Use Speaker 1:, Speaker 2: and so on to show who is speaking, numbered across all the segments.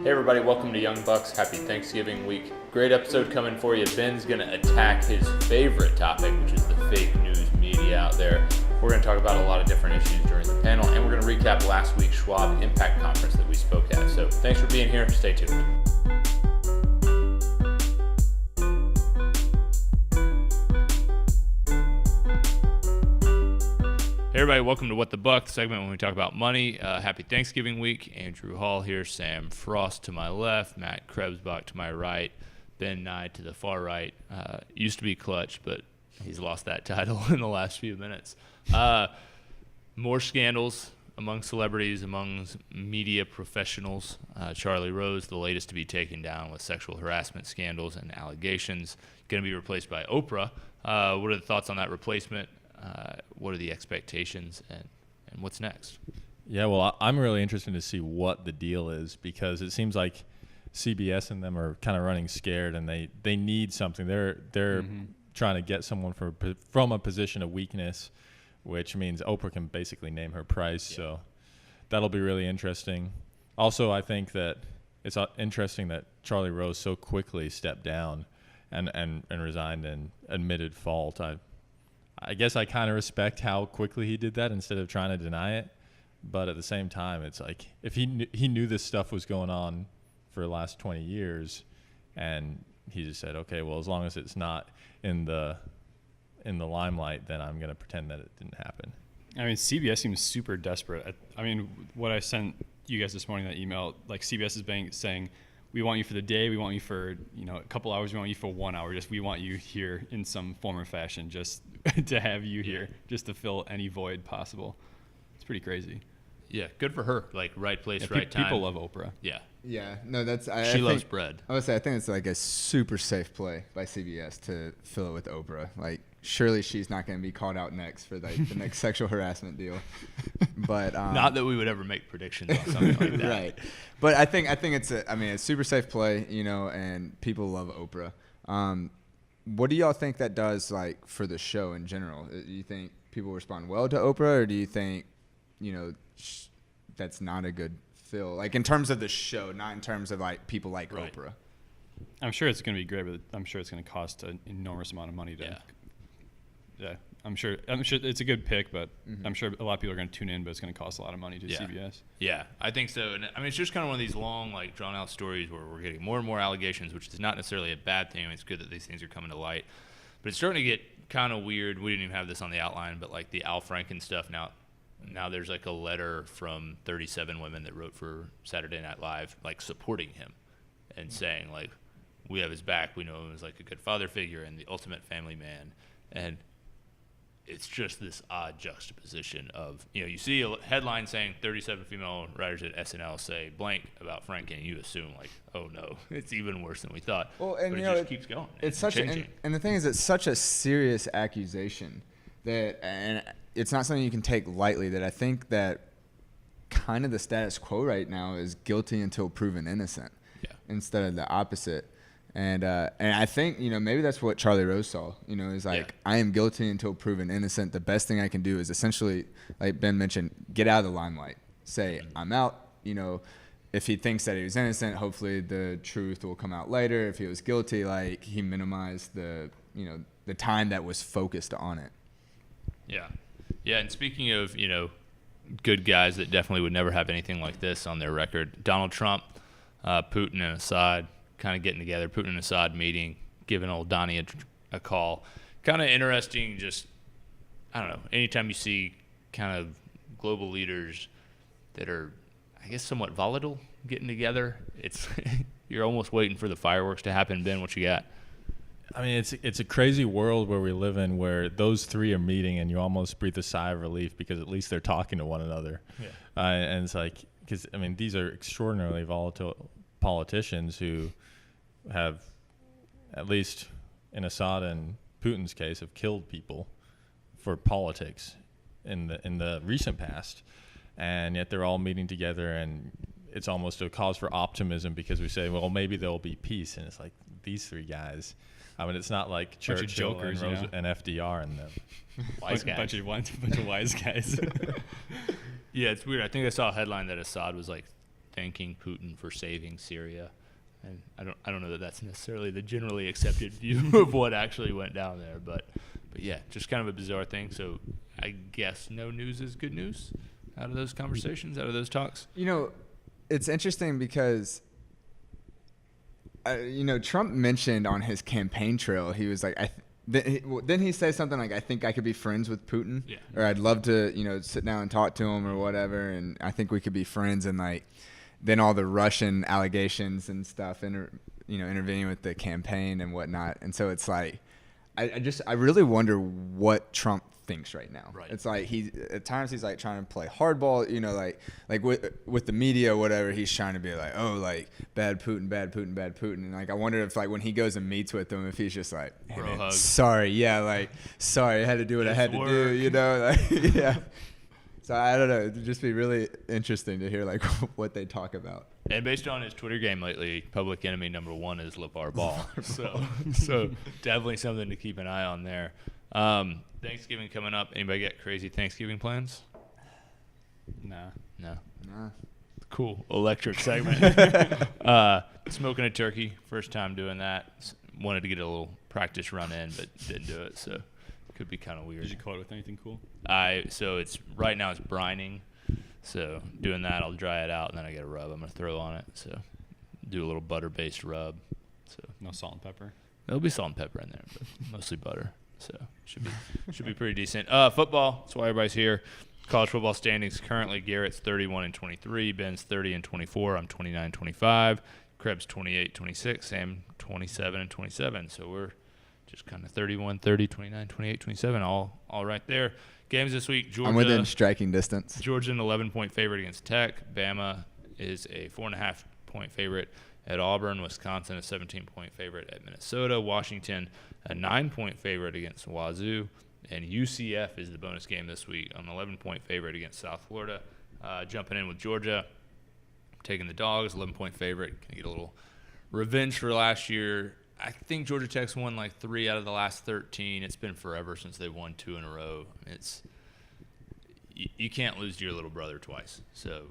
Speaker 1: Hey everybody, welcome to Young Bucks. Happy Thanksgiving week. Great episode coming for you. Ben's going to attack his favorite topic, which is the fake news media out there. We're going to talk about a lot of different issues during the panel, and we're going to recap last week's Schwab Impact Conference that we spoke at. So thanks for being here. Stay tuned. Hey everybody, welcome to What the Buck, the segment when we talk about money. Happy Thanksgiving week. Andrew Hall here, Sam Frost to my left, Matt Krebsbach to my right, Ben Nye to the far right. Used to be Clutch, but he's lost that title in the last few minutes. More scandals among celebrities, among media professionals. Charlie Rose, the latest to be taken down with sexual harassment scandals and allegations, going to be replaced by Oprah. What are the thoughts on that replacement? What are the expectations and what's next?
Speaker 2: Yeah, well, I'm really interested to see what the deal is, because it seems like CBS and them are kind of running scared, and they need something. They're trying to get someone from a position of weakness, which means Oprah can basically name her price. Yeah. So that'll be really interesting. Also, I think that it's interesting that Charlie Rose so quickly stepped down and resigned and admitted fault. I guess I kind of respect how quickly he did that instead of trying to deny it. But at the same time, it's like if he knew this stuff was going on for the last 20 years, and he just said, okay, well, as long as it's not in the limelight, then I'm going to pretend that it didn't happen.
Speaker 3: I mean, CBS seems super desperate. I mean, what I sent you guys this morning, that email, like CBS is saying, we want you for the day, we want you for a couple hours, we want you for 1 hour. We want you here in some form or fashion, just to have you here, just to fill any void possible. It's pretty crazy.
Speaker 1: Yeah, good for her. Like, right place, right time.
Speaker 3: People love Oprah.
Speaker 1: Yeah.
Speaker 4: Yeah, no, that's...
Speaker 1: She loves bread.
Speaker 4: I would say I think it's like a super safe play by CBS to fill it with Oprah. Like, surely she's not going to be called out next for the next sexual harassment deal. But
Speaker 1: not that we would ever make predictions on something like that.
Speaker 4: Right. But I think it's a super safe play, and people love Oprah. What do y'all think that does, like, for the show in general? Do you think people respond well to Oprah, or do you think, that's not a good fill? Like, in terms of the show, not in terms of, like, people like right. Oprah.
Speaker 3: I'm sure it's going to be great, but I'm sure it's going to cost an enormous amount of money to... Yeah. I'm sure it's a good pick, but I'm sure a lot of people are going to tune in, but it's going to cost a lot of money to CBS.
Speaker 1: Yeah, I think so. And I mean, it's just kind of one of these long, like, drawn-out stories where we're getting more and more allegations, which is not necessarily a bad thing. I mean, it's good that these things are coming to light. But it's starting to get kind of weird. We didn't even have this on the outline, but, like, the Al Franken stuff now there's, like, a letter from 37 women that wrote for Saturday Night Live, like, supporting him and saying, like, we have his back. We know him as, like, a good father figure and the ultimate family man. And it's just this odd juxtaposition of, you see a headline saying 37 female writers at SNL say blank about Franken, and you assume, like, oh no, it's even worse than we thought.
Speaker 4: Well, and
Speaker 1: but it just keeps going.
Speaker 4: It's such and the thing is, it's such a serious accusation and it's not something you can take lightly, that I think that kind of the status quo right now is guilty until proven innocent, instead of the opposite. And I think, maybe that's what Charlie Rose saw, is like, I am guilty until proven innocent. The best thing I can do is essentially, like Ben mentioned, get out of the limelight. Say, I'm out. If he thinks that he was innocent, hopefully the truth will come out later. If he was guilty, like, he minimized the time that was focused on it.
Speaker 1: Yeah. Yeah, and speaking of, good guys that definitely would never have anything like this on their record, Donald Trump, Putin and Assad, kind of getting together, Putin and Assad meeting, giving old Donnie a call. Kind of interesting, just, I don't know, anytime you see kind of global leaders that are, I guess, somewhat volatile getting together, it's you're almost waiting for the fireworks to happen. Ben, what you got?
Speaker 2: I mean, it's a crazy world where we live in, where those three are meeting and you almost breathe a sigh of relief because at least they're talking to one another. Yeah. And it's like, because, I mean, these are extraordinarily volatile politicians who have, at least in Assad and Putin's case, have killed people for politics in the recent past, and yet they're all meeting together, and it's almost a cause for optimism because we say, well, maybe there'll be peace, and it's like these three guys. I mean, it's not like Churchill
Speaker 3: jokers,
Speaker 2: and FDR and them.
Speaker 3: Wise guys. Bunch of wise guys.
Speaker 1: Yeah, it's weird. I think I saw a headline that Assad was, like, thanking Putin for saving Syria. And I don't know that that's necessarily the generally accepted view of what actually went down there, but yeah, just kind of a bizarre thing. So I guess no news is good news out of those conversations, out of those talks.
Speaker 4: It's interesting because Trump mentioned on his campaign trail, he was like, didn't he say something like, I think I could be friends with Putin?
Speaker 1: Yeah.
Speaker 4: Or I'd love to, sit down and talk to him or whatever, and I think we could be friends. And like, then all the Russian allegations and stuff, intervening with the campaign and whatnot. And so it's like, I really wonder what Trump thinks right now.
Speaker 1: Right.
Speaker 4: It's like at times he's like trying to play hardball, like with the media, whatever. He's trying to be like, oh, like bad Putin, bad Putin, bad Putin. And like I wonder if like when he goes and meets with them, if he's just like, hey,
Speaker 1: Bro
Speaker 4: man,
Speaker 1: hug.
Speaker 4: sorry, I had to do what I had to
Speaker 1: work.
Speaker 4: do, like, yeah. So I don't know. It'd just be really interesting to hear like what they talk about.
Speaker 1: And based on his Twitter game lately, public enemy number 1 is LeVar Ball. so definitely something to keep an eye on there. Thanksgiving coming up. Anybody got crazy Thanksgiving plans?
Speaker 3: Nah.
Speaker 1: No.
Speaker 4: Nah.
Speaker 1: Cool. Electric segment. Smoking a turkey. First time doing that. Wanted to get a little practice run in, but didn't do it. So could be kind of weird.
Speaker 3: Did you coat it with anything cool?
Speaker 1: So it's right now it's brining. So doing that, I'll dry it out, and then I get a rub I'm going to throw on it. So do a little butter-based rub. So
Speaker 3: No salt and pepper?
Speaker 1: there'll be salt and pepper in there, but mostly butter. So should be pretty decent. Football, that's why everybody's here. College football standings currently, Garrett's 31-23, Ben's 30-24, I'm 29-25, Krebs 28-26, Sam 27-27. So we're just kind of 31-30, 29, 28, 27, all right there. Games this week, Georgia.
Speaker 4: I'm within striking distance.
Speaker 1: Georgia an 11-point favorite against Tech. Bama is a 4.5-point favorite at Auburn. Wisconsin a 17-point favorite at Minnesota. Washington a 9-point favorite against Wazoo. And UCF is the bonus game this week, an 11-point favorite against South Florida. Jumping in with Georgia, taking the Dogs, 11-point favorite. Can get a little revenge for last year. I think Georgia Tech's won like 3 out of the last 13. It's been forever since they've won 2 in a row. You can't lose to your little brother twice. So,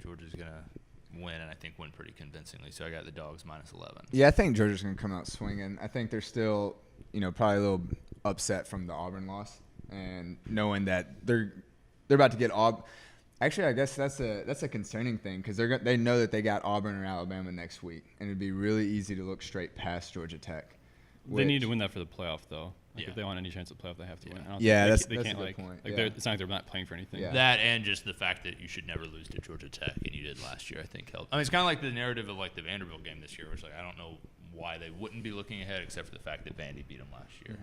Speaker 1: Georgia's going to win, and I think win pretty convincingly. So I got the Dogs -11.
Speaker 4: Yeah, I think Georgia's going to come out swinging. I think they're still, probably a little upset from the Auburn loss, and knowing that they're about to get Auburn. Actually, I guess that's a concerning thing because they know that they got Auburn or Alabama next week, and it'd be really easy to look straight past Georgia Tech.
Speaker 3: They need to win that for the playoff, though.
Speaker 1: Yeah.
Speaker 3: If they want any chance at playoff, they have to win. I don't
Speaker 4: Yeah,
Speaker 3: think
Speaker 4: that's
Speaker 3: they
Speaker 4: a
Speaker 3: can't
Speaker 4: good
Speaker 3: like
Speaker 4: point.
Speaker 3: like
Speaker 4: Yeah.
Speaker 3: it's not like they're not playing for anything.
Speaker 4: Yeah.
Speaker 1: That and just the fact that you should never lose to Georgia Tech, and you did last year, I think helped. I mean, it's kind of like the narrative of like the Vanderbilt game this year, which like I don't know why they wouldn't be looking ahead except for the fact that Vandy beat them last year.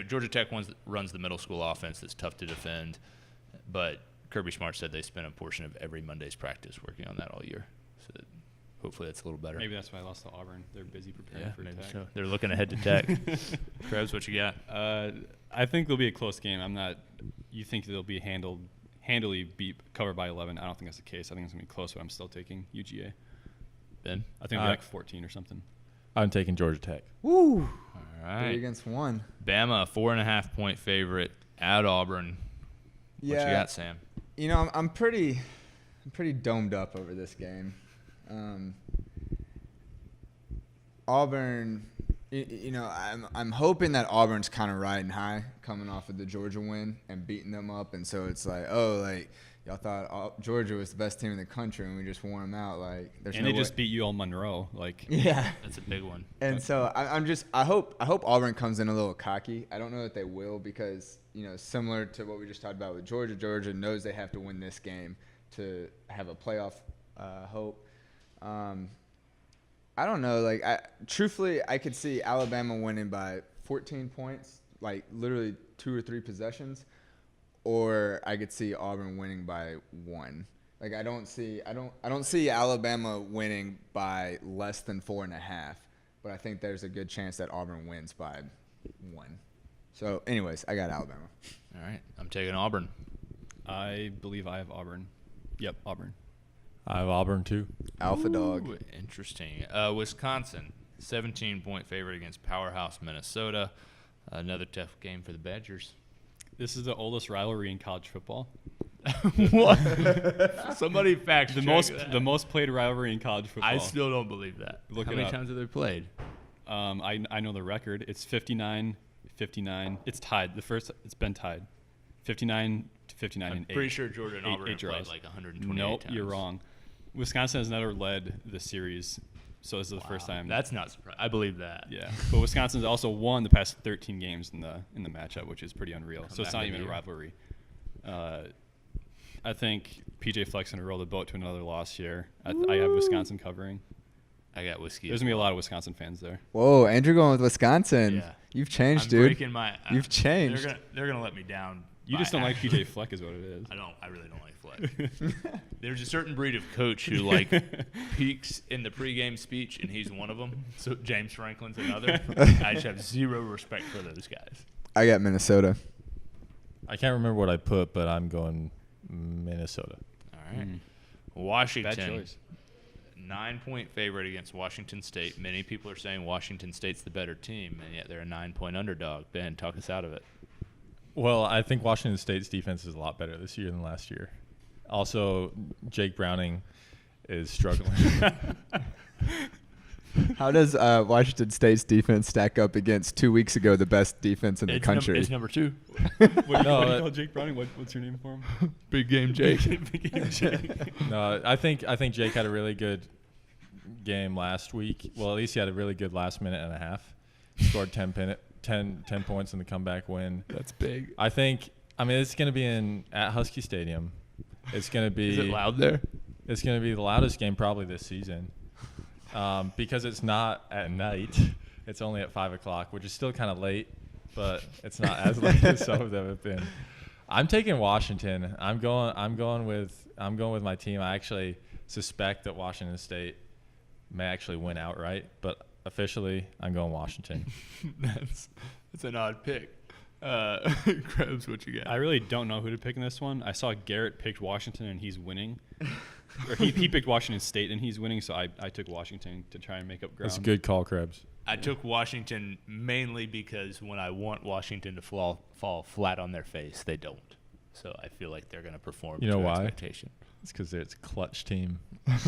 Speaker 1: Georgia Tech runs the middle school offense that's tough to defend, but Kirby Smart said they spent a portion of every Monday's practice working on that all year. So hopefully that's a little better.
Speaker 3: Maybe that's why I lost to Auburn. They're busy preparing for
Speaker 1: maybe
Speaker 3: Tech.
Speaker 1: so. They're looking ahead to Tech. Krebs, what you got?
Speaker 3: I think there'll be a close game. You think they'll be handily covered by 11? I don't think that's the case. I think it's gonna be close, but I'm still taking UGA.
Speaker 1: Ben?
Speaker 3: I think it'll be like 14 or something.
Speaker 2: I'm taking Georgia Tech.
Speaker 4: Woo!
Speaker 1: All right.
Speaker 4: 3 against 1.
Speaker 1: Bama, a 4.5-point favorite at Auburn. What you got, Sam?
Speaker 4: I'm pretty domed up over this game. Auburn, I'm hoping that Auburn's kind of riding high coming off of the Georgia win and beating them up, and so it's like, y'all thought Georgia was the best team in the country and we just wore them out. Like, there's
Speaker 3: And
Speaker 4: no
Speaker 3: they
Speaker 4: way.
Speaker 3: just beat UL Monroe. Like,
Speaker 4: Yeah.
Speaker 1: That's a big one.
Speaker 4: And so I hope Auburn comes in a little cocky. I don't know that they will because, similar to what we just talked about with Georgia, Georgia knows they have to win this game to have a playoff hope. I don't know. Truthfully, I could see Alabama winning by 14 points, like literally 2 or 3 possessions, or I could see Auburn winning by 1. Like I don't see Alabama winning by less than 4.5, but I think there's a good chance that Auburn wins by 1. So, anyways, I got Alabama.
Speaker 1: All right. I'm taking Auburn.
Speaker 3: I believe I have Auburn. Yep, Auburn.
Speaker 2: I have Auburn too.
Speaker 4: Alpha dog.
Speaker 1: Ooh, interesting. Wisconsin, 17-point favorite against powerhouse Minnesota. Another tough game for the Badgers.
Speaker 3: This is the oldest rivalry in college football.
Speaker 1: What? Somebody fact check that.
Speaker 3: The most played rivalry in college football.
Speaker 1: I still don't believe that.
Speaker 3: Look
Speaker 1: How
Speaker 3: it
Speaker 1: many
Speaker 3: up.
Speaker 1: times have they played?
Speaker 3: I know the record. It's 59. It's tied. It's been tied. 59 to 59
Speaker 1: I'm
Speaker 3: in
Speaker 1: pretty
Speaker 3: eight.
Speaker 1: sure Georgia and Auburn have played
Speaker 3: draws.
Speaker 1: like 128
Speaker 3: Nope,
Speaker 1: times.
Speaker 3: you're wrong. Wisconsin has never led the series, so this is the first time.
Speaker 1: That's not surprising. I believe that.
Speaker 3: Yeah, but Wisconsin's also won the past 13 games in the matchup, which is pretty unreal. So it's
Speaker 1: back
Speaker 3: not
Speaker 1: in
Speaker 3: even a
Speaker 1: the year.
Speaker 3: rivalry. I think PJ Fleck's gonna roll the boat to another loss here. I have Wisconsin covering.
Speaker 1: I got whiskey.
Speaker 3: There's gonna be a lot of Wisconsin fans there.
Speaker 4: Whoa, Andrew going with Wisconsin.
Speaker 1: Yeah.
Speaker 4: You've changed,
Speaker 1: I'm
Speaker 4: dude.
Speaker 1: breaking my.
Speaker 4: You've changed.
Speaker 1: They're gonna let me down.
Speaker 3: You just don't like PJ Fleck, is what it is.
Speaker 1: I really don't like Fleck. There's a certain breed of coach who like peaks in the pregame speech, and he's one of them. So James Franklin's another. I just have zero respect for those guys.
Speaker 4: I got Minnesota.
Speaker 2: I can't remember what I put, but I'm going Minnesota.
Speaker 1: All right. Washington.
Speaker 3: Bad choice.
Speaker 1: 9-point favorite against Washington State. Many people are saying Washington State's the better team, and yet they're a 9-point underdog. Ben, talk us out of it.
Speaker 2: Well, I think Washington State's defense is a lot better this year than last year. Also, Jake Browning is struggling.
Speaker 4: How does Washington State's defense stack up against 2 weeks ago the best defense in the country?
Speaker 1: It's number 2.
Speaker 3: What do you
Speaker 2: No,
Speaker 3: call Jake Browning? What's your name for him?
Speaker 1: Big game Jake.
Speaker 3: Big game Jake.
Speaker 2: No, I think Jake had a really good game last week. Well, at least he had a really good last minute and a half. Scored 10 points in the comeback win.
Speaker 1: That's big.
Speaker 2: I mean, it's going to be at Husky Stadium. It's going to be.
Speaker 1: Is it loud there?
Speaker 2: It's going to be the loudest game probably this season, because it's not at night. It's only at 5 o'clock, which is still kind of late, but it's not as late as some of them have been. I'm taking Washington. I'm going with my team. I actually suspect that Washington State may actually win outright, but officially, I'm going Washington.
Speaker 1: That's an odd pick. Krebs, what you got?
Speaker 3: I really don't know who to pick in this one. I saw Garrett picked Washington and he's winning. Or he picked Washington State and he's winning, so I took Washington to try and make up ground.
Speaker 2: That's a good call, Krebs.
Speaker 1: I took Washington mainly because when I want Washington to fall flat on their face, they don't. So I feel like they're going to perform
Speaker 2: You know
Speaker 1: to
Speaker 2: why?
Speaker 1: expectation.
Speaker 2: It's because it's a clutch team.
Speaker 3: I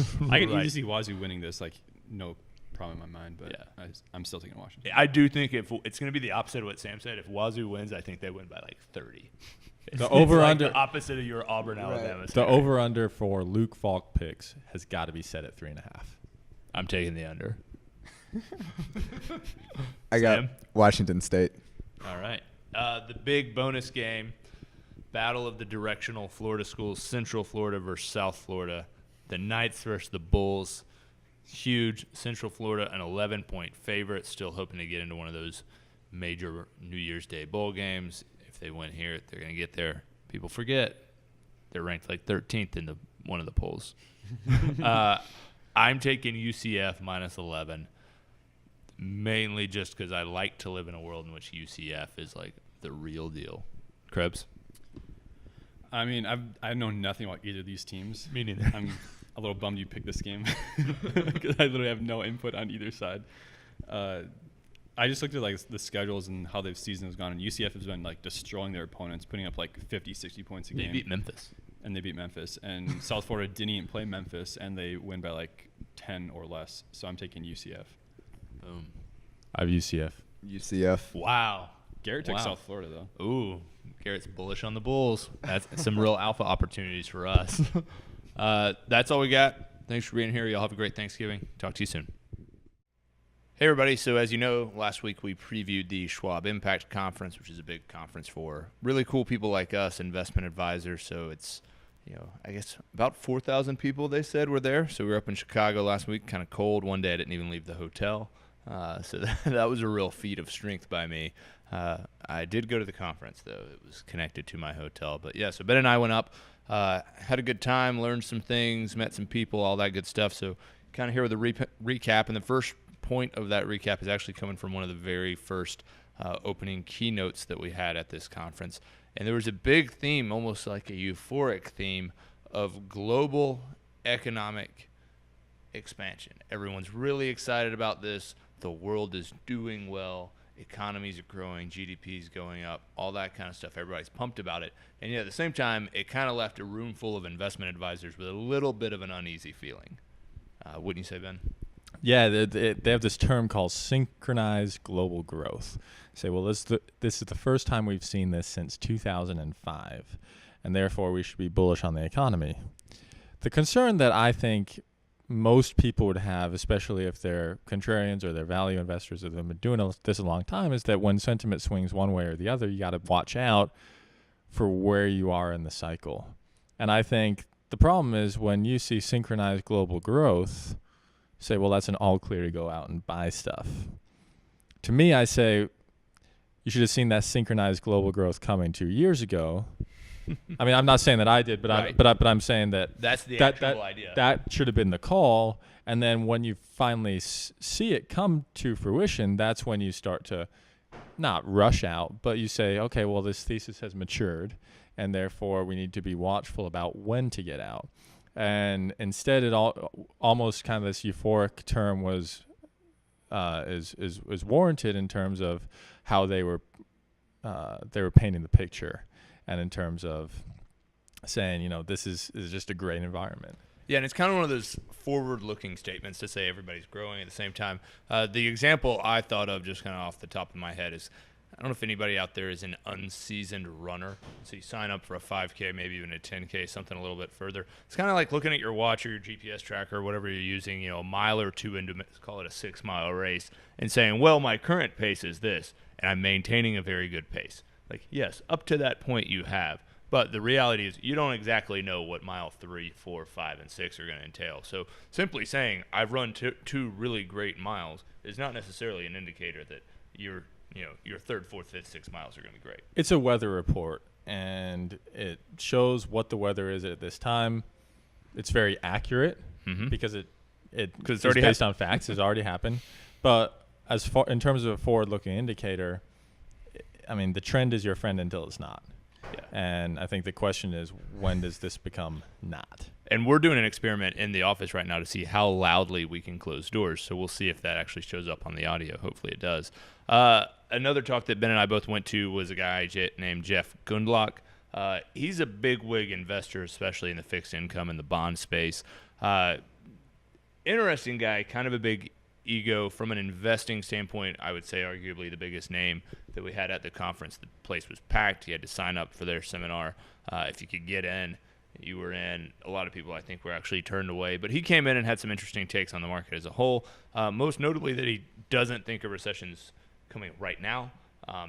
Speaker 3: can
Speaker 1: Right.
Speaker 3: easily see Wazoo winning this, like no problem in my mind, but
Speaker 1: Yeah.
Speaker 3: I'm still taking Washington.
Speaker 1: I do think if it's going to be the opposite of what Sam said. If Wazoo wins, I think they win by like 30.
Speaker 2: The over-under-
Speaker 1: like the opposite of your Auburn, Alabama.
Speaker 2: The
Speaker 1: scenario.
Speaker 2: over-under for Luke Falk picks has got to be set at 3.5.
Speaker 1: I'm taking the under.
Speaker 4: I got
Speaker 1: Sam?
Speaker 4: Washington State.
Speaker 1: All right. The big bonus game, battle of the directional Florida schools, Central Florida versus South Florida. The Knights versus the Bulls. Huge. Central Florida, an 11-point favorite. Still hoping to get into one of those major New Year's Day bowl games. If they win here, they're going to get there. People forget they're ranked like 13th in one of the polls. I'm taking UCF minus 11. Mainly just because I like to live in a world in which UCF is like the real deal. Krebs?
Speaker 3: I mean, I know nothing about either of these teams.
Speaker 1: Me neither.
Speaker 3: I'm a little bummed you picked this game because I literally have no input on either side. I just looked at like the schedules and how the season has gone, and UCF has been like destroying their opponents, putting up like 50, 60 points a
Speaker 1: They
Speaker 3: game.
Speaker 1: beat Memphis.
Speaker 3: And they beat Memphis. And South Florida didn't even play Memphis, and they win by like 10 or less. So I'm taking UCF.
Speaker 1: Boom.
Speaker 2: I have UCF.
Speaker 4: UCF.
Speaker 1: Wow.
Speaker 3: Garrett took
Speaker 1: Wow.
Speaker 3: South Florida, though.
Speaker 1: Ooh, Garrett's bullish on the Bulls. That's some real alpha opportunities for us. That's all we got. Thanks for being here. Y'all have a great Thanksgiving. Talk to you soon. Hey, everybody. So as you know, last week we previewed the Schwab Impact Conference, which is a big conference for really cool people like us, investment advisors. So it's, I guess about 4,000 people, they said, were there. So we were up in Chicago last week, kind of cold. One day I didn't even leave the hotel. So that was a real feat of strength by me. I did go to the conference, though. It was connected to my hotel. But, yeah, so Ben and I went up, had a good time, learned some things, met some people, all that good stuff. So kind of here with a recap. And the first point of that recap is actually coming from one of the very first opening keynotes that we had at this conference. And there was a big theme, almost like a euphoric theme, of global economic expansion. Everyone's really excited about this. The world is doing well. economies are growing, GDP is going up, all that kind of stuff. Everybody's pumped about it. And yet at the same time, it kind of left a room full of investment advisors with a little bit of an uneasy feeling. Wouldn't you say, Ben?
Speaker 2: Yeah, they have this term called synchronized global growth. Say, well, this is the first time we've seen this since 2005, and therefore we should be bullish on the economy. The concern that I think most people would have, especially if they're contrarians or they're value investors or they've been doing this a long time, is that when sentiment swings one way or the other, you got to watch out for where you are in the cycle. And I think the problem is when you see synchronized global growth, say, well, that's an all clear to go out and buy stuff. To me, I say you should have seen that synchronized global growth coming 2 years ago. I mean, I'm not saying that I did, but
Speaker 1: Right.
Speaker 2: I'm saying that
Speaker 1: That's the
Speaker 2: that
Speaker 1: actual idea.
Speaker 2: that should have been the call. And then when you finally see it come to fruition, that's when you start to not rush out, but you say, okay, well, this thesis has matured, and therefore we need to be watchful about when to get out. And instead, it almost kind of this euphoric term was is warranted in terms of how they were painting the picture, and in terms of saying, this is just a great environment.
Speaker 1: Yeah, and it's kind of one of those forward-looking statements to say everybody's growing at the same time. The example I thought of just kind of off the top of my head is, I don't know if anybody out there is an unseasoned runner. So you sign up for a 5K, maybe even a 10K, something a little bit further. It's kind of like looking at your watch or your GPS tracker or whatever you're using, a mile or two into, let's call it a 6-mile race, and saying, well, my current pace is this, and I'm maintaining a very good pace. Like, yes, up to that point you have. But the reality is you don't exactly know what mile 3, 4, 5, and 6 are going to entail. So simply saying I've run two really great miles is not necessarily an indicator that your 3rd, 4th, 5th, 6th miles are going to be great.
Speaker 2: It's a weather report, and it shows what the weather is at this time. It's very accurate because it's
Speaker 1: already
Speaker 2: based on facts. It's already happened. But as far in terms of a forward-looking indicator, I mean, the trend is your friend until it's not.
Speaker 1: Yeah.
Speaker 2: And I think the question is, when does this become not?
Speaker 1: And we're doing an experiment in the office right now to see how loudly we can close doors. So we'll see if that actually shows up on the audio. Hopefully it does. Another talk that Ben and I both went to was a guy named Jeff Gundlach. He's a bigwig investor, especially in the fixed income and the bond space. Interesting guy, kind of a big ego from an investing standpoint. I would say arguably the biggest name that we had at the conference. The place was packed. You had to sign up for their seminar. If you could get in, you were in. A lot of people, I think, were actually turned away. But he came in and had some interesting takes on the market as a whole, most notably that he doesn't think a recession's coming right now.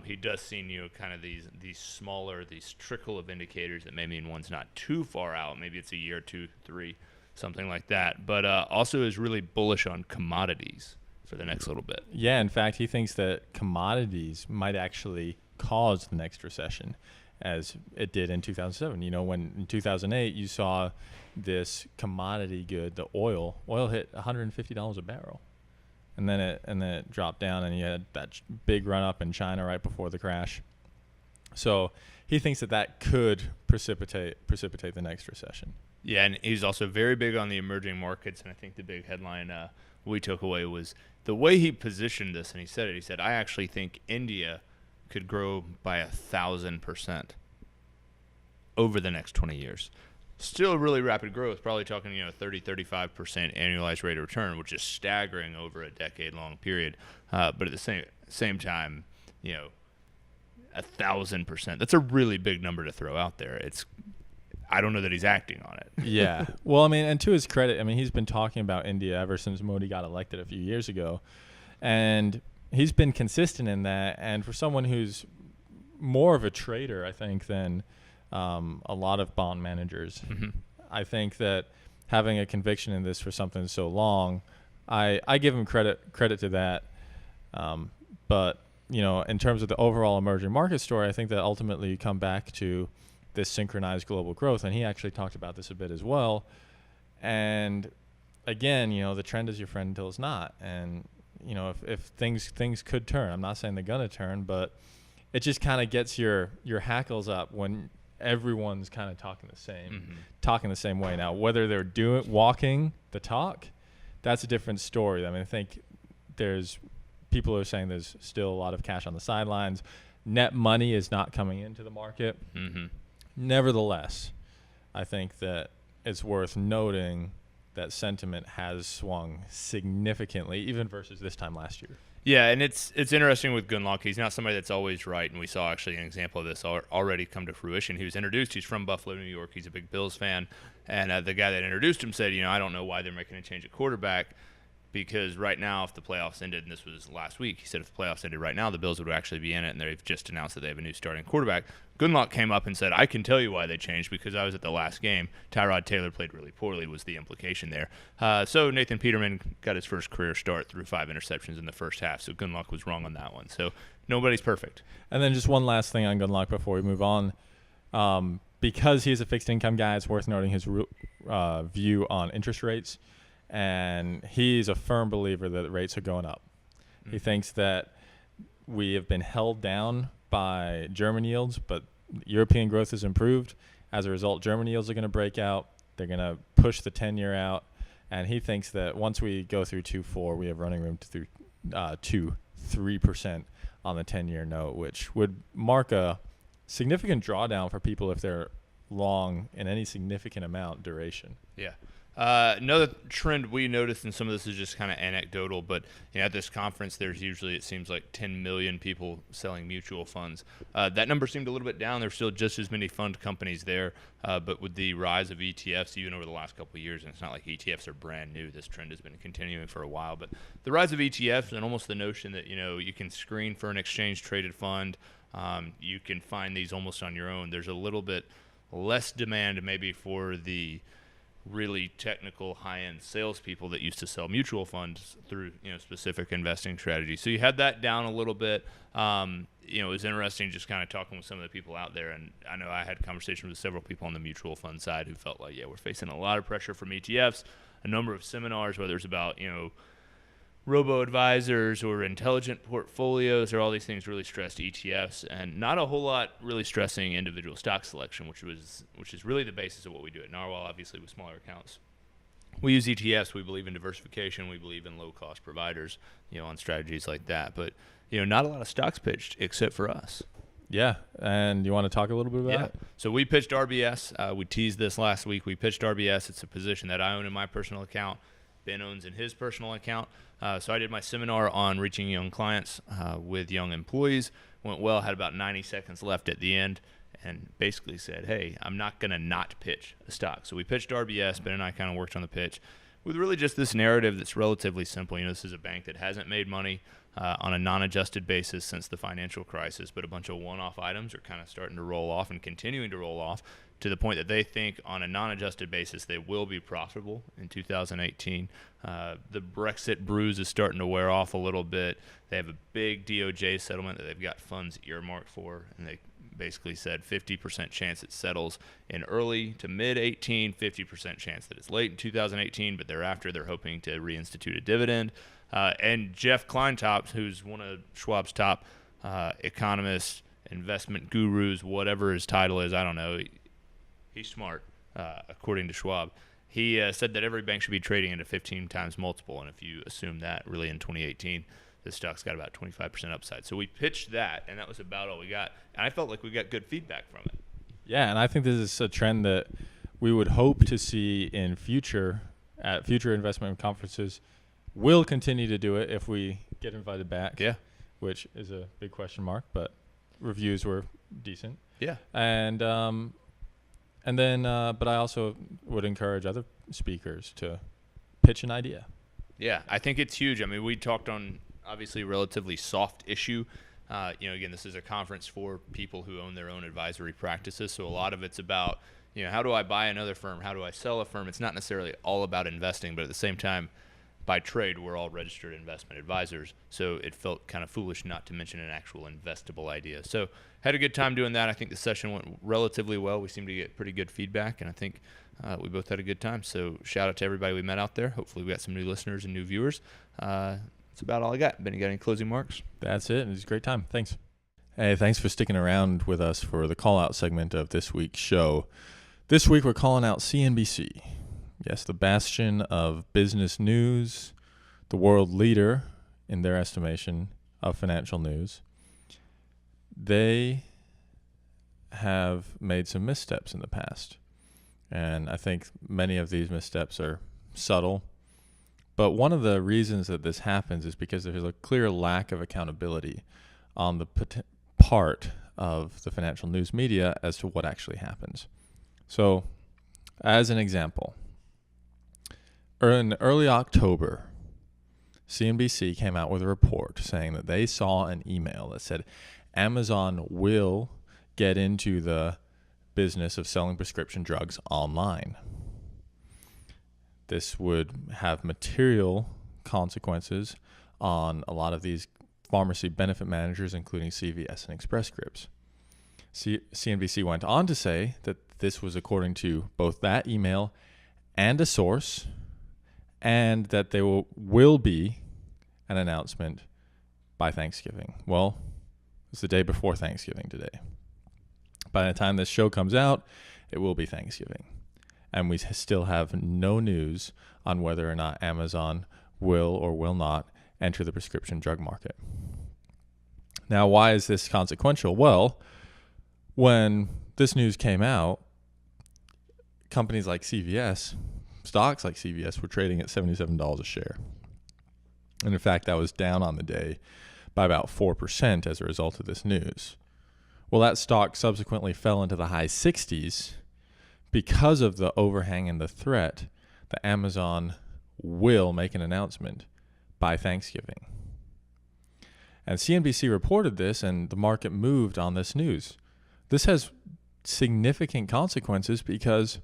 Speaker 1: He does see kind of these smaller, these trickle of indicators that may mean one's not too far out. Maybe it's a year, 2, 3, something like that. But also is really bullish on commodities for the next little bit.
Speaker 2: Yeah, in fact, he thinks that commodities might actually cause the next recession, as it did in 2007. When in 2008 you saw this commodity good, the oil hit $150 a barrel, and then it dropped down, and you had that big run up in China right before the crash. So he thinks that could precipitate the next recession.
Speaker 1: Yeah, and he's also very big on the emerging markets, and I think the big headline we took away was the way he positioned this, and he said, I actually think India could grow by 1,000% over the next 20 years. Still really rapid growth, probably talking 30-35% annualized rate of return, which is staggering over a decade-long period. But at the same time, 1,000%. That's a really big number to throw out there. I don't know that he's acting on it.
Speaker 2: Yeah. Well, I mean, and to his credit, I mean, he's been talking about India ever since Modi got elected a few years ago. And he's been consistent in that. And for someone who's more of a trader, I think, than a lot of bond managers, I think that having a conviction in this for something so long, I give him credit to that. But, in terms of the overall emerging market story, I think that ultimately you come back to this synchronized global growth, and he actually talked about this a bit as well. And again, the trend is your friend until it's not. And if things could turn, I'm not saying they're gonna turn, but it just kind of gets your hackles up when everyone's kind of talking the same way. Now, whether they're walking the talk, that's a different story. I mean, I think there's people are saying there's still a lot of cash on the sidelines. Net money is not coming into the market.
Speaker 1: Mm-hmm.
Speaker 2: Nevertheless, I think that it's worth noting that sentiment has swung significantly, even versus this time last year.
Speaker 1: Yeah, and it's interesting with Gundlach. He's not somebody that's always right, and we saw actually an example of this already come to fruition. He was introduced. He's from Buffalo, New York. He's a big Bills fan, and the guy that introduced him said, I don't know why they're making a change at quarterback, because right now, if the playoffs ended, and this was last week, he said if the playoffs ended right now, the Bills would actually be in it, and they've just announced that they have a new starting quarterback. Gundlach came up and said, I can tell you why they changed, because I was at the last game. Tyrod Taylor played really poorly was the implication there. So Nathan Peterman got his first career start through 5 interceptions in the first half, so Gundlach was wrong on that one. So nobody's perfect.
Speaker 2: And then just one last thing on Gundlach before we move on. Because he's a fixed income guy, it's worth noting his view on interest rates. And he's a firm believer that rates are going up. He thinks that we have been held down by German yields, but European growth has improved. As a result, German yields are going to break out. They're going to push the 10-year out. And he thinks that once we go through 2.4, we have running room to 3% on the 10-year note, which would mark a significant drawdown for people if they're long in any significant amount duration.
Speaker 1: Yeah. Another trend we noticed, and some of this is just kind of anecdotal, but at this conference, there's usually, it seems like 10 million people selling mutual funds. That number seemed a little bit down. There's still just as many fund companies there, but with the rise of ETFs, even over the last couple of years, and it's not like ETFs are brand new. This trend has been continuing for a while, but the rise of ETFs and almost the notion that, you can screen for an exchange-traded fund, you can find these almost on your own. There's a little bit less demand maybe for the really technical high-end salespeople that used to sell mutual funds through specific investing strategies. So you had that down a little bit. It was interesting just kind of talking with some of the people out there, and I know I had conversations with several people on the mutual fund side who felt like, we're facing a lot of pressure from ETFs, a number of seminars, whether it's about robo-advisors or intelligent portfolios or all these things really stressed ETFs, and not a whole lot really stressing individual stock selection, which is really the basis of what we do at Narwhal, obviously with smaller accounts. We use ETFs. We believe in diversification. We believe in low-cost providers, on strategies like that. But, not a lot of stocks pitched except for us.
Speaker 2: Yeah, and you want to talk a little bit about it?
Speaker 1: So we pitched RBS. We teased this last week. We pitched RBS. It's a position that I own in my personal account. Ben owns in his personal account. So I did my seminar on reaching young clients with young employees. Went well, had about 90 seconds left at the end, and basically said, hey, I'm not going to not pitch a stock. So we pitched RBS. Ben and I kind of worked on the pitch with really just this narrative that's relatively simple. This is a bank that hasn't made money on a non-adjusted basis since the financial crisis, but a bunch of one-off items are kind of starting to roll off and continuing to roll off to the point that they think on a non-adjusted basis they will be profitable in 2018. The Brexit bruise is starting to wear off a little bit. They have a big DOJ settlement that they've got funds earmarked for, and they basically said 50% chance it settles in early to mid-18, 50% chance that it's late in 2018, but thereafter they're hoping to reinstitute a dividend. And Jeff Kleintops, who's one of Schwab's top economists, investment gurus, whatever his title is, I don't know. He's smart, according to Schwab. He said that every bank should be trading at a 15 times multiple, and if you assume that really in 2018, the stock's got about 25% upside. So we pitched that, and that was about all we got. And I felt like we got good feedback from it.
Speaker 2: Yeah, and I think this is a trend that we would hope to see in future investment conferences. We'll continue to do it if we get invited back.
Speaker 1: Yeah.
Speaker 2: Which is a big question mark, but reviews were decent.
Speaker 1: Yeah.
Speaker 2: And then, but I also would encourage other speakers to pitch an idea.
Speaker 1: Yeah, I think it's huge. I mean, we talked on obviously a relatively soft issue. Again, this is a conference for people who own their own advisory practices. So a lot of it's about, how do I buy another firm? How do I sell a firm? It's not necessarily all about investing, but at the same time, by trade, we're all registered investment advisors. So it felt kind of foolish not to mention an actual investable idea. So had a good time doing that. I think the session went relatively well. We seemed to get pretty good feedback, and I think we both had a good time. So shout out to everybody we met out there. Hopefully we got some new listeners and new viewers. That's about all I got. Ben, you got any closing remarks?
Speaker 2: That's it. It was a great time. Thanks. Hey, thanks for sticking around with us for the call-out segment of this week's show. This week we're calling out CNBC. Yes, the bastion of business news, the world leader in their estimation of financial news, they have made some missteps in the past. And I think many of these missteps are subtle. But one of the reasons that this happens is because there's a clear lack of accountability on the part of the financial news media as to what actually happens. So, as an example, in early October, CNBC came out with a report saying that they saw an email that said Amazon will get into the business of selling prescription drugs online. This would have material consequences on a lot of these pharmacy benefit managers, including CVS and Express Scripts. CNBC went on to say that this was according to both that email and a source, and that there will be an announcement by Thanksgiving. Well, it's the day before Thanksgiving today. By the time this show comes out, it will be Thanksgiving. And we still have no news on whether or not Amazon will or will not enter the prescription drug market. Now, why is this consequential? Well, when this news came out, companies like CVS, stocks like CVS, were trading at $77 a share. And in fact, that was down on the day by about 4% as a result of this news. Well, that stock subsequently fell into the high 60s because of the overhang and the threat that Amazon will make an announcement by Thanksgiving. And CNBC reported this, and the market moved on this news. This has significant consequences because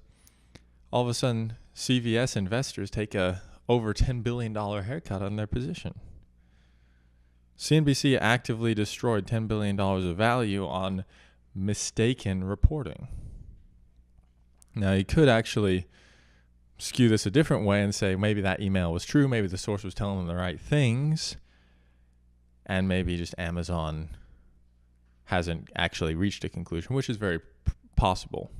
Speaker 2: all of a sudden CVS investors take a over $10 billion haircut on their position. CNBC actively destroyed $10 billion of value on mistaken reporting. Now, you could actually skew this a different way and say maybe that email was true, maybe the source was telling them the right things, and maybe just Amazon hasn't actually reached a conclusion, which is very possible.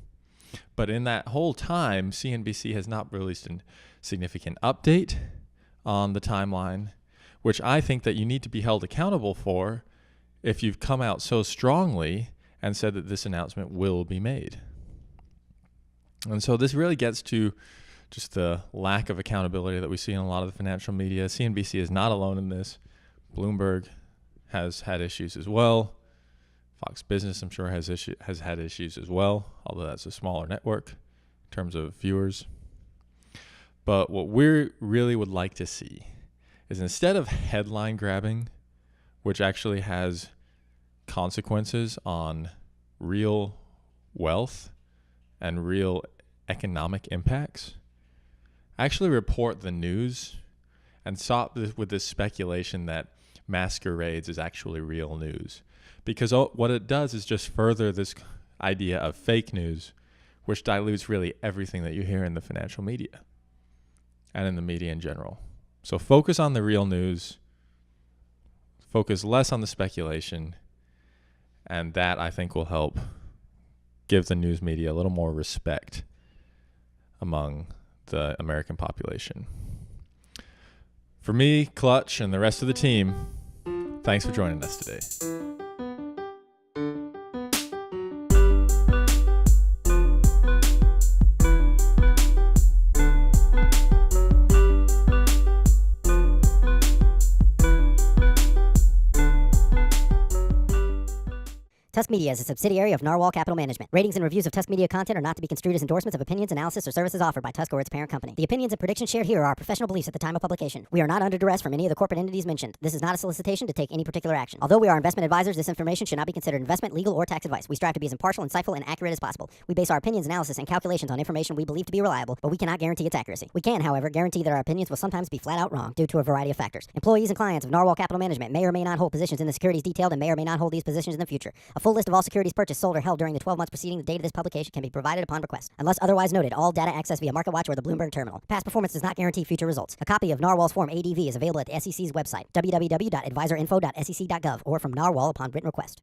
Speaker 2: But in that whole time, CNBC has not released a significant update on the timeline, which I think that you need to be held accountable for if you've come out so strongly and said that this announcement will be made. And so this really gets to just the lack of accountability that we see in a lot of the financial media. CNBC is not alone in this. Bloomberg has had issues as well. Fox Business, I'm sure, has had issues as well, although that's a smaller network in terms of viewers. But what we really would like to see is, instead of headline grabbing, which actually has consequences on real wealth and real economic impacts, actually report the news and stop with this speculation that masquerades as actually real news. Because what it does is just further this idea of fake news, which dilutes really everything that you hear in the financial media and in the media in general. So focus on the real news, focus less on the speculation, and that, I think, will help give the news media a little more respect among the American population. For me, Clutch, and the rest of the team, thanks for joining us today.
Speaker 5: Tusk Media is a subsidiary of Narwhal Capital Management. Ratings and reviews of Tusk Media content are not to be construed as endorsements of opinions, analysis, or services offered by Tusk or its parent company. The opinions and predictions shared here are our professional beliefs at the time of publication. We are not under duress from any of the corporate entities mentioned. This is not a solicitation to take any particular action. Although we are investment advisors, this information should not be considered investment, legal, or tax advice. We strive to be as impartial, insightful, and accurate as possible. We base our opinions, analysis, and calculations on information we believe to be reliable, but we cannot guarantee its accuracy. We can, however, guarantee that our opinions will sometimes be flat out wrong due to a variety of factors. Employees and clients of Narwhal Capital Management may or may not hold positions in the securities detailed and may or may not hold these positions in the future. A full list of all securities purchased, sold, or held during the 12 months preceding the date of this publication can be provided upon request. Unless otherwise noted, all data accessed via MarketWatch or the Bloomberg terminal. Past performance does not guarantee future results. A copy of Narwhal's Form ADV is available at the SEC's website, www.advisorinfo.sec.gov, or from Narwhal upon written request.